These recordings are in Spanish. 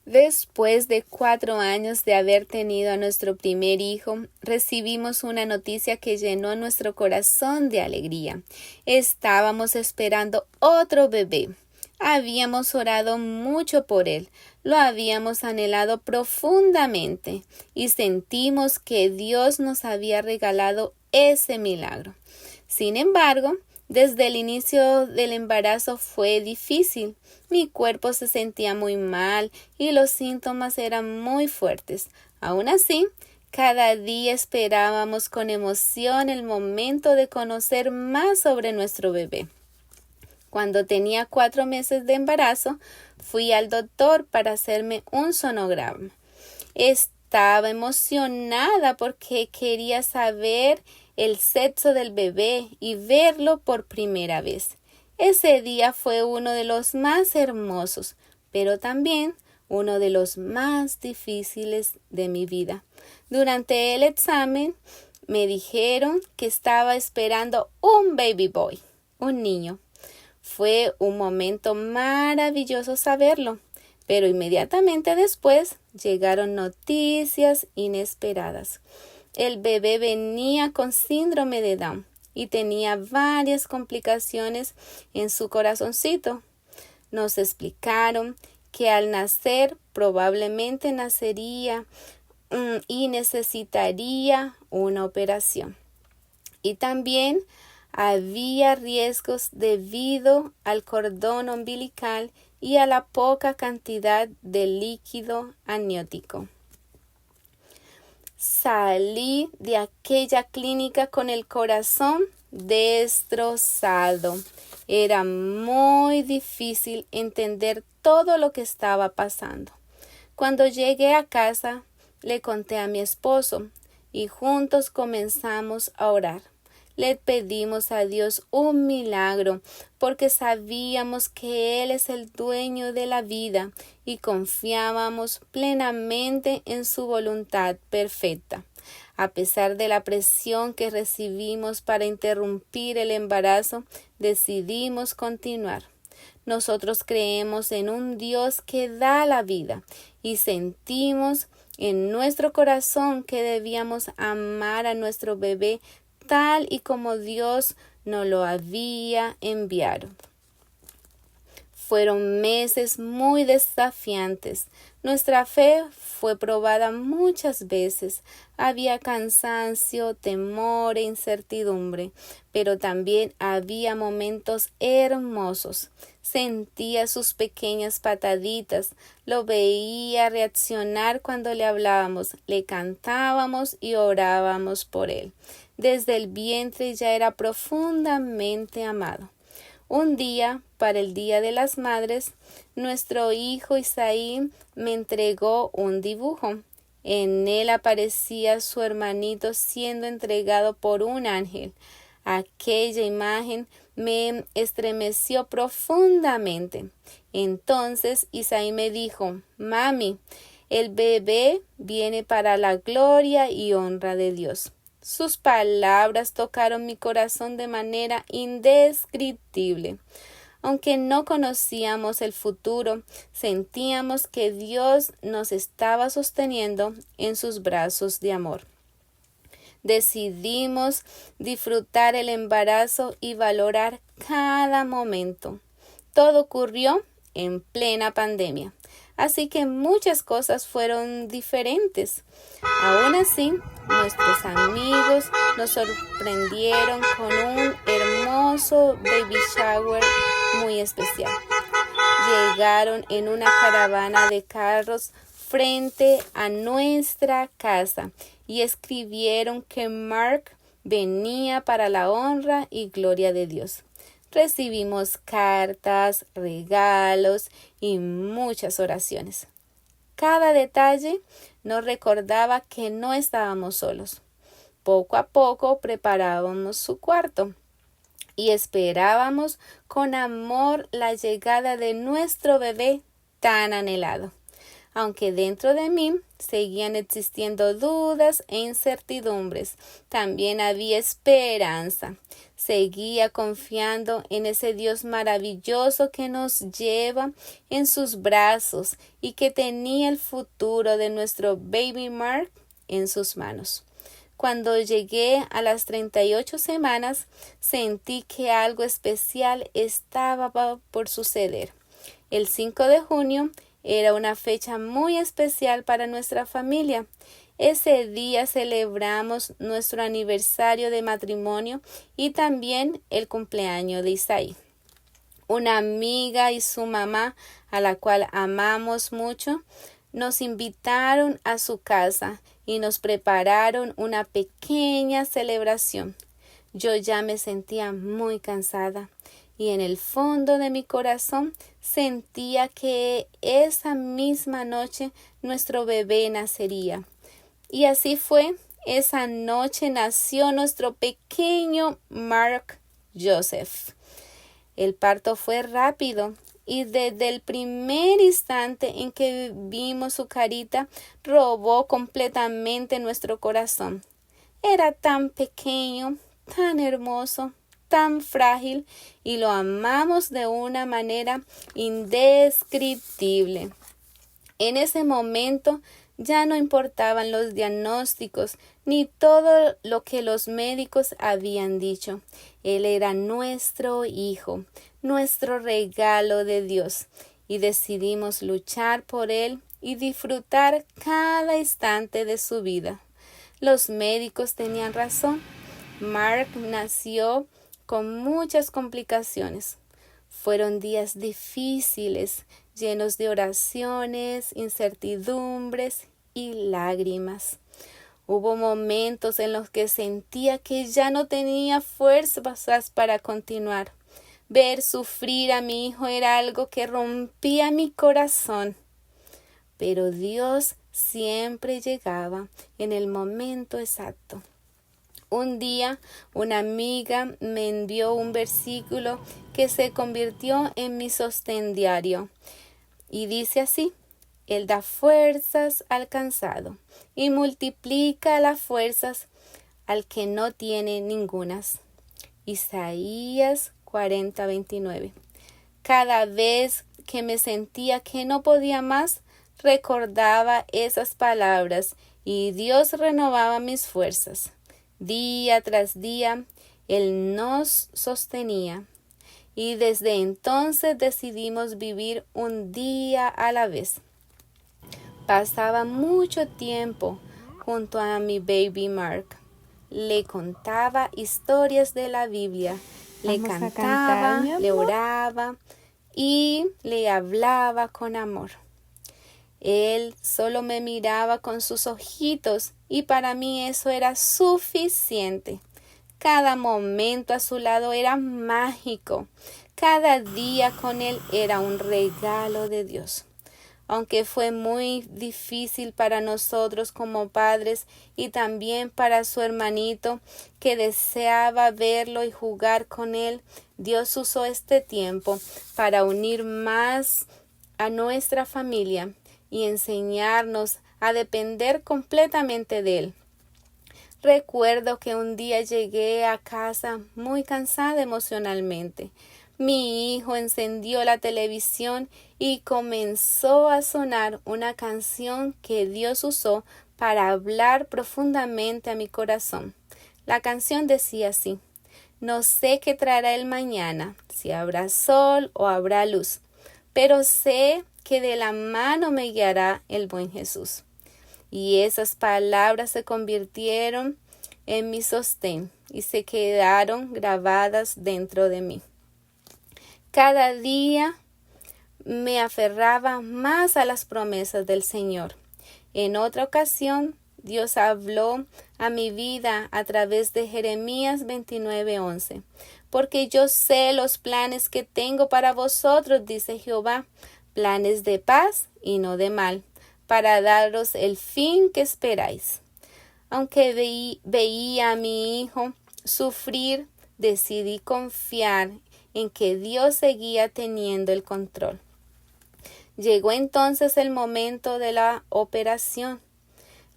Después de 4 años de haber tenido a nuestro primer hijo, recibimos una noticia que llenó nuestro corazón de alegría. Estábamos esperando otro bebé. Habíamos orado mucho por él, lo habíamos anhelado profundamente y sentimos que Dios nos había regalado ese milagro. Sin embargo, desde el inicio del embarazo fue difícil. Mi cuerpo se sentía muy mal y los síntomas eran muy fuertes. Aún así, cada día esperábamos con emoción el momento de conocer más sobre nuestro bebé. Cuando tenía 4 meses de embarazo, fui al doctor para hacerme un sonograma. Estaba emocionada porque quería saber el sexo del bebé y verlo por primera vez. Ese día fue uno de los más hermosos, pero también uno de los más difíciles de mi vida. Durante el examen me dijeron que estaba esperando un baby boy, un niño. Fue un momento maravilloso saberlo, pero inmediatamente después llegaron noticias inesperadas. El bebé venía con síndrome de Down y tenía varias complicaciones en su corazoncito. Nos explicaron que al nacer probablemente nacería y necesitaría una operación. Y también había riesgos debido al cordón umbilical y a la poca cantidad de líquido amniótico. Salí de aquella clínica con el corazón destrozado. Era muy difícil entender todo lo que estaba pasando. Cuando llegué a casa, le conté a mi esposo y juntos comenzamos a orar. Le pedimos a Dios un milagro porque sabíamos que Él es el dueño de la vida y confiábamos plenamente en su voluntad perfecta. A pesar de la presión que recibimos para interrumpir el embarazo, decidimos continuar. Nosotros creemos en un Dios que da la vida y sentimos en nuestro corazón que debíamos amar a nuestro bebé tal y como Dios nos lo había enviado. Fueron meses muy desafiantes. Nuestra fe fue probada muchas veces. Había cansancio, temor e incertidumbre, pero también había momentos hermosos. Sentía sus pequeñas pataditas, lo veía reaccionar cuando le hablábamos, le cantábamos y orábamos por él. Desde el vientre ya era profundamente amado. Un día, para el Día de las Madres, nuestro hijo Isaí me entregó un dibujo. En él aparecía su hermanito siendo entregado por un ángel. Aquella imagen me estremeció profundamente. Entonces Isaí me dijo: Mami, el bebé viene para la gloria y honra de Dios. Sus palabras tocaron mi corazón de manera indescriptible. Aunque no conocíamos el futuro, sentíamos que Dios nos estaba sosteniendo en sus brazos de amor. Decidimos disfrutar el embarazo y valorar cada momento. Todo ocurrió en plena pandemia, así que muchas cosas fueron diferentes. Aún así, nuestros amigos nos sorprendieron con un hermoso baby shower muy especial. Llegaron en una caravana de carros frente a nuestra casa y escribieron que Mark venía para la honra y gloria de Dios. Recibimos cartas, regalos y muchas oraciones. Cada detalle nos recordaba que no estábamos solos. Poco a poco preparábamos su cuarto y esperábamos con amor la llegada de nuestro bebé tan anhelado. Aunque dentro de mí seguían existiendo dudas e incertidumbres, también había esperanza. Seguía confiando en ese Dios maravilloso que nos lleva en sus brazos y que tenía el futuro de nuestro baby Mark en sus manos. Cuando llegué a las 38 semanas, sentí que algo especial estaba por suceder. El 5 de junio era una fecha muy especial para nuestra familia. Ese día celebramos nuestro aniversario de matrimonio y también el cumpleaños de Isaí. Una amiga y su mamá, a la cual amamos mucho, nos invitaron a su casa y nos prepararon una pequeña celebración. Yo ya me sentía muy cansada y en el fondo de mi corazón sentía que esa misma noche nuestro bebé nacería. Y así fue. Esa noche nació nuestro pequeño Mark Joseph. El parto fue rápido y desde el primer instante en que vimos su carita, robó completamente nuestro corazón. Era tan pequeño, tan hermoso, tan frágil y lo amamos de una manera indescriptible. En ese momento ya no importaban los diagnósticos ni todo lo que los médicos habían dicho. Él era nuestro hijo, nuestro regalo de Dios, y decidimos luchar por él y disfrutar cada instante de su vida. Los médicos tenían razón. Mark nació con muchas complicaciones. Fueron días difíciles, llenos de oraciones, incertidumbres y lágrimas. Hubo momentos en los que sentía que ya no tenía fuerzas para continuar. Ver sufrir a mi hijo era algo que rompía mi corazón. Pero Dios siempre llegaba en el momento exacto. Un día, una amiga me envió un versículo que se convirtió en mi sostén diario. Y dice así: Él da fuerzas al cansado y multiplica las fuerzas al que no tiene ningunas. Isaías 40:29. Cada vez que me sentía que no podía más, recordaba esas palabras y Dios renovaba mis fuerzas. Día tras día, Él nos sostenía. Y desde entonces decidimos vivir un día a la vez. Pasaba mucho tiempo junto a mi baby Mark. Le contaba historias de la Biblia, le cantaba, le oraba y le hablaba con amor. Él solo me miraba con sus ojitos y para mí eso era suficiente. Cada momento a su lado era mágico. Cada día con él era un regalo de Dios. Aunque fue muy difícil para nosotros como padres y también para su hermanito que deseaba verlo y jugar con él, Dios usó este tiempo para unir más a nuestra familia y enseñarnos a depender completamente de él. Recuerdo que un día llegué a casa muy cansada emocionalmente. Mi hijo encendió la televisión y comenzó a sonar una canción que Dios usó para hablar profundamente a mi corazón. La canción decía así: No sé qué traerá el mañana, si habrá sol o habrá luz, pero sé que de la mano me guiará el buen Jesús. Y esas palabras se convirtieron en mi sostén y se quedaron grabadas dentro de mí. Cada día me aferraba más a las promesas del Señor. En otra ocasión, Dios habló a mi vida a través de Jeremías 29:11. Porque yo sé los planes que tengo para vosotros, dice Jehová, planes de paz y no de mal, para daros el fin que esperáis. Aunque veía a mi hijo sufrir, decidí confiar en que Dios seguía teniendo el control. Llegó entonces el momento de la operación.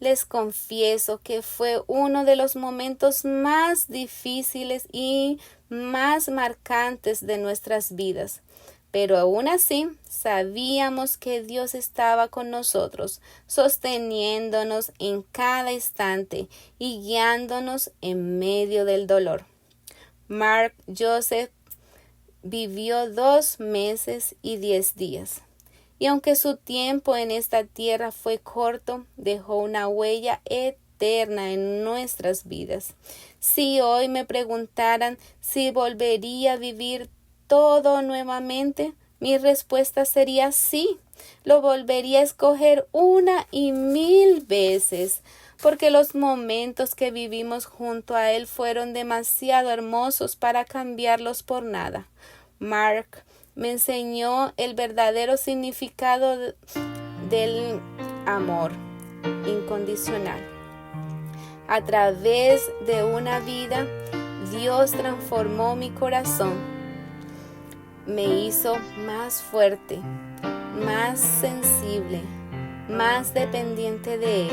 Les confieso que fue uno de los momentos más difíciles y más marcantes de nuestras vidas. Pero aún así sabíamos que Dios estaba con nosotros, sosteniéndonos en cada instante y guiándonos en medio del dolor. Mark Joseph vivió 2 meses y 10 días. Y aunque su tiempo en esta tierra fue corto, dejó una huella eterna en nuestras vidas. Si hoy me preguntaran si volvería a vivir todo nuevamente, mi respuesta sería sí. Lo volvería a escoger 1 y 1000 veces, porque los momentos que vivimos junto a él fueron demasiado hermosos para cambiarlos por nada. Mark me enseñó el verdadero significado del amor incondicional. A través de una vida, Dios transformó mi corazón. Me hizo más fuerte, más sensible, más dependiente de Él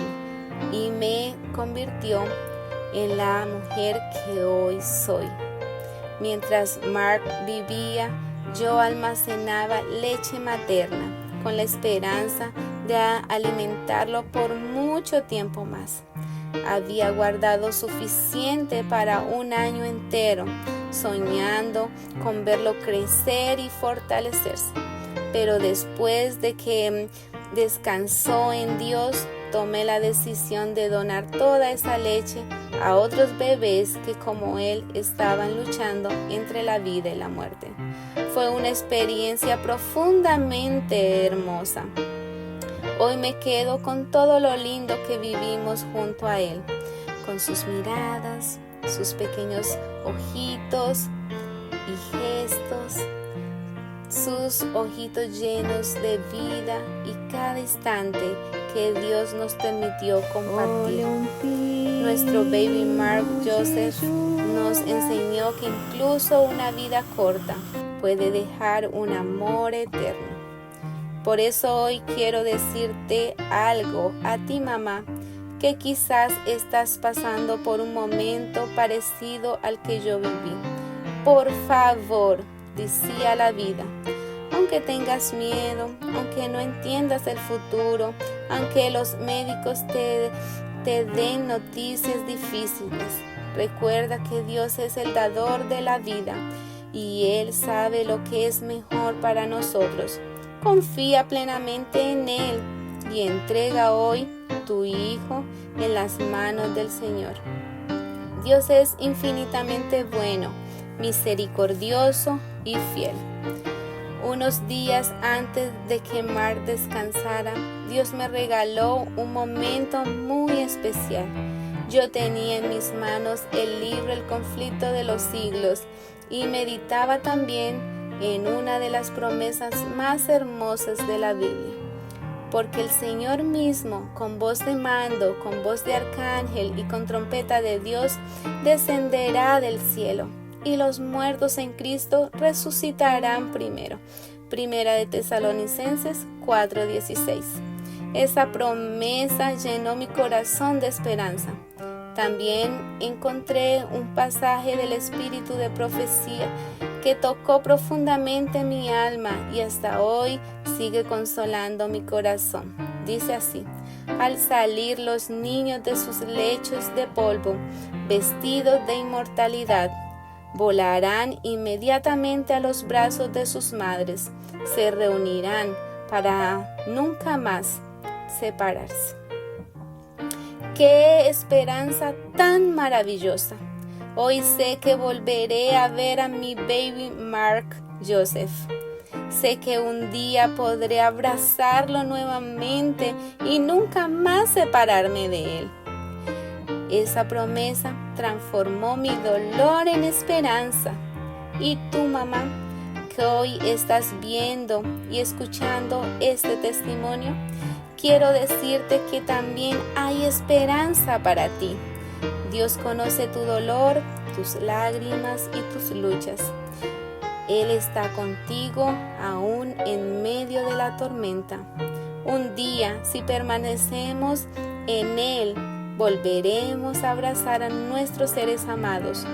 y me convirtió en la mujer que hoy soy. Mientras Mark vivía, yo almacenaba leche materna con la esperanza de alimentarlo por mucho tiempo más. Había guardado suficiente para 1 año entero, soñando con verlo crecer y fortalecerse. Pero después de que descansó en Dios, tomé la decisión de donar toda esa leche a otros bebés que como él estaban luchando entre la vida y la muerte. Fue una experiencia profundamente hermosa. Hoy me quedo con todo lo lindo que vivimos junto a él, con sus miradas, sus pequeños ojitos y gestos, sus ojitos llenos de vida y cada instante que Dios nos permitió compartir. Nuestro baby Mark Joseph nos enseñó que incluso una vida corta puede dejar un amor eterno. Por eso hoy quiero decirte algo a ti, mamá, que quizás estás pasando por un momento parecido al que yo viví. Por favor, decía la vida. Aunque tengas miedo, aunque no entiendas el futuro, aunque los médicos te den noticias difíciles, recuerda que Dios es el dador de la vida y Él sabe lo que es mejor para nosotros. Confía plenamente en Él y entrega hoy tu hijo en las manos del Señor. Dios es infinitamente bueno, misericordioso y fiel. Unos días antes de que Mark descansara, Dios me regaló un momento muy especial. Yo tenía en mis manos el libro El conflicto de los siglos y meditaba también en una de las promesas más hermosas de la Biblia. Porque el Señor mismo, con voz de mando, con voz de arcángel y con trompeta de Dios, descenderá del cielo. Y los muertos en Cristo resucitarán primero. Primera de Tesalonicenses 4:16. Esa promesa llenó mi corazón de esperanza. También encontré un pasaje del Espíritu de profecía que tocó profundamente mi alma y hasta hoy sigue consolando mi corazón. Dice así: al salir los niños de sus lechos de polvo, vestidos de inmortalidad, volarán inmediatamente a los brazos de sus madres, se reunirán para nunca más separarse. ¡Qué esperanza tan maravillosa! Hoy sé que volveré a ver a mi baby Mark Joseph. Sé que un día podré abrazarlo nuevamente y nunca más separarme de él. Esa promesa transformó mi dolor en esperanza. Y tú, mamá, que hoy estás viendo y escuchando este testimonio, quiero decirte que también hay esperanza para ti. Dios conoce tu dolor, tus lágrimas y tus luchas. Él está contigo aún en medio de la tormenta. Un día, si permanecemos en Él, volveremos a abrazar a nuestros seres amados.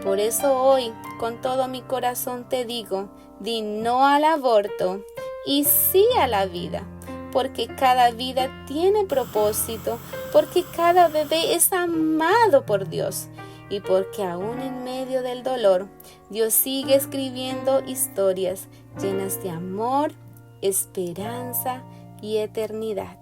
Por eso hoy, con todo mi corazón te digo, di no al aborto y sí a la vida, porque cada vida tiene propósito, porque cada bebé es amado por Dios y porque aún en medio del dolor, Dios sigue escribiendo historias llenas de amor, esperanza y eternidad.